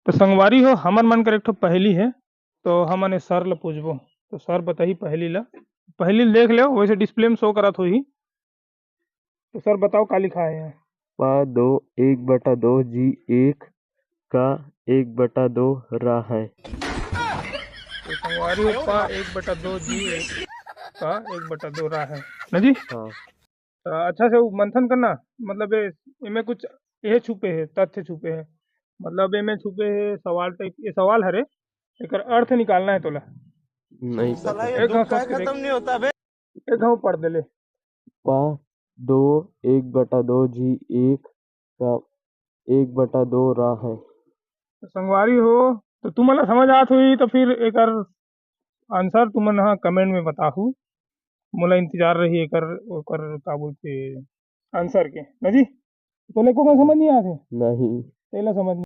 तो संगवारी हो हमर मन कर एक ठो पहेली है, तो हमन सर ल पूछबो। तो सर बताही पहेली ला। पहेली ला देख लो, वैसे डिस्प्ले में शो करत होही। तो सर बताओ का लिखा है यहाँ। पा दो 1/2 जी 1 का 1/2 रा है। तो संगवारी हो पा 1/2 जी का 1/2 रहा है ना जी। हाँ। अच्छा से वो मंथन करना। मतलब इनमें कुछ ये छुपे है, तथ्य छुपे है। मतलब इनमें छुपे है सवाल टाइप, ये सवाल हरे। एकर अर्थ निकालना है तोला। नहीं पता। एक घाव सोच के देख, एक घाव पढ़ दे ले। पा दो 1/2 जी 1 का 1/2 रा है। तो संगवारी हो, तो तुमन ला समझ आत हुई, तो फिर एकर आंसर तुमन हाँ कमेंट में बताहू। मोला इंतजार रही एकर ओकर का बोलते आंसर के ना जी। तोले को समझ नहीं आते, नहीं। तेला समझ